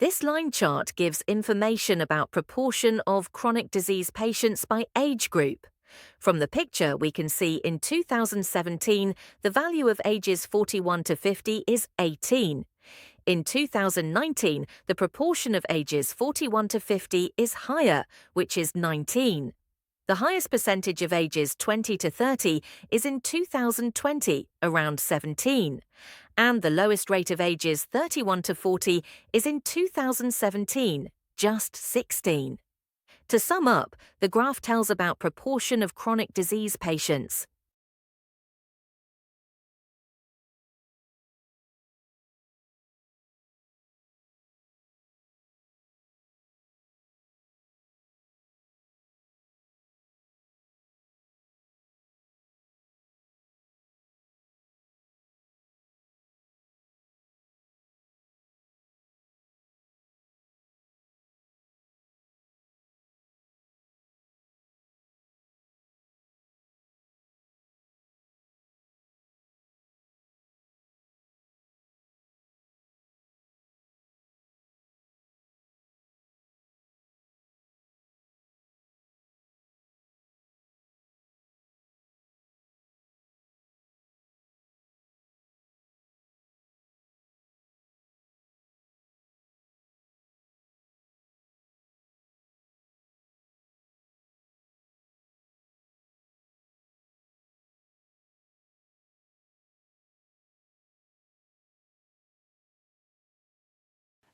This line chart gives information about proportion of chronic disease patients by age group. From the picture, we can see in 2017, the value of ages 41 to 50 is 18. In 2019, the proportion of ages 41 to 50 is higher, which is 19. The highest percentage of ages 20 to 30 is in 2020, around 17. And the lowest rate of ages 31 to 40 is in 2017, just 16. To sum up, the graph tells about proportion of chronic disease patients.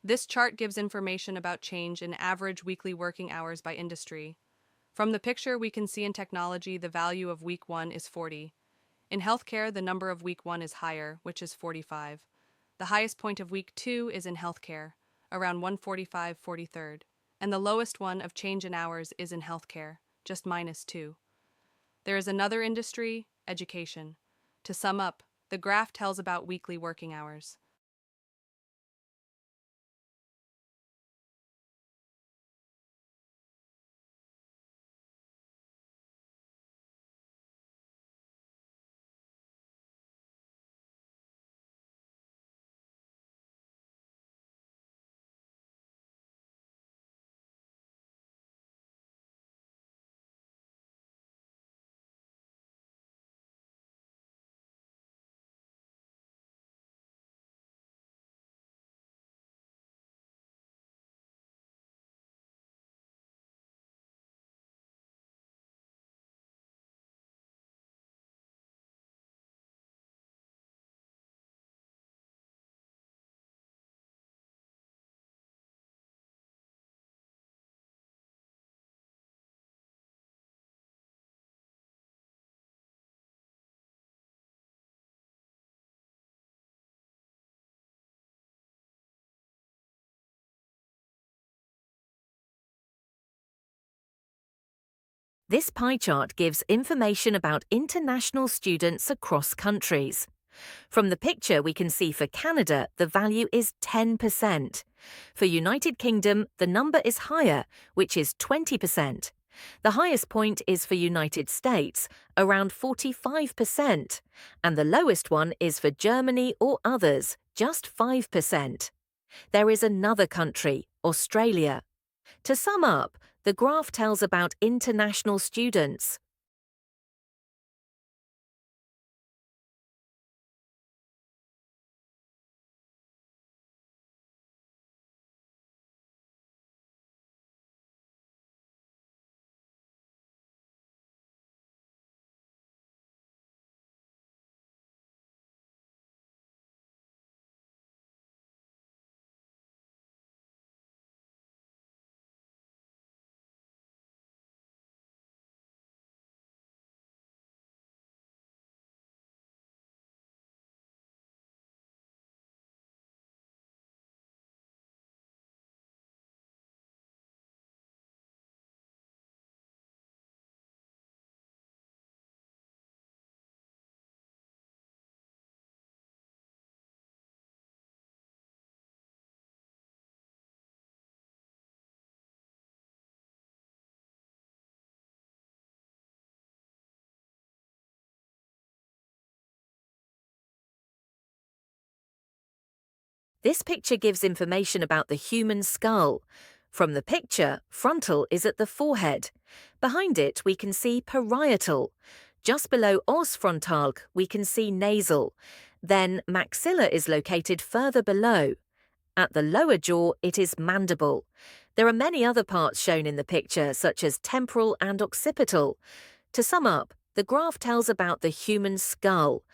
This chart gives information about change in average weekly working hours by industry. From the picture, we can see in technology the value of week 1 is 40. In healthcare, the number of week 1 is higher, which is 45. The highest point of week 2 is in healthcare, around 145 43rd, and the lowest one of change in hours is in healthcare, just -2. There is another industry, education. To sum up, the graph tells about weekly working hours. This pie chart gives information about international students across countries. From the picture, we can see for Canada, the value is 10%. For United Kingdom, the number is higher, which is 20%. The highest point is for United States, around 45%, and the lowest one is for Germany or others, just 5%. There is another country, Australia. To sum up, the graph tells about international students. This picture gives information about the human skull. From the picture, frontal is at the forehead. Behind it, we can see parietal. Just below os frontal, we can see nasal. Then maxilla is located further below. At the lower jaw, it is mandible. There are many other parts shown in the picture, such as temporal and occipital. To sum up, the graph tells about the human skull.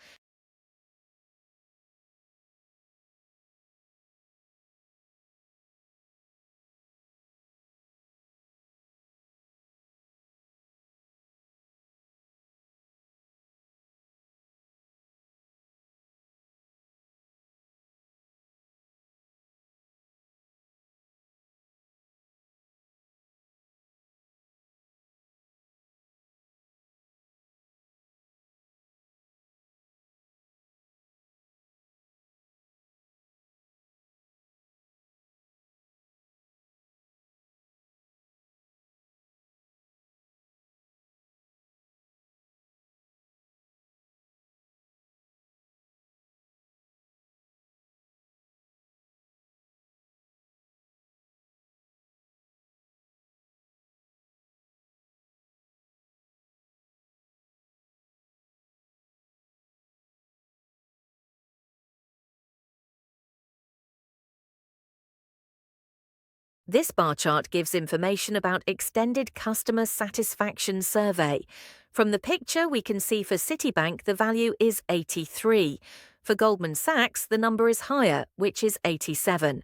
This bar chart gives information about extended customer satisfaction survey. From the picture, we can see for Citibank the value is 83. For Goldman Sachs, the number is higher, which is 87.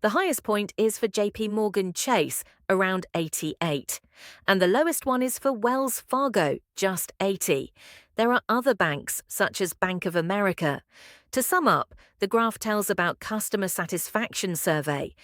The highest point is for JP Morgan Chase, around 88. And the lowest one is for Wells Fargo, just 80. There are other banks, such as Bank of America. To sum up, the graph tells about customer satisfaction survey.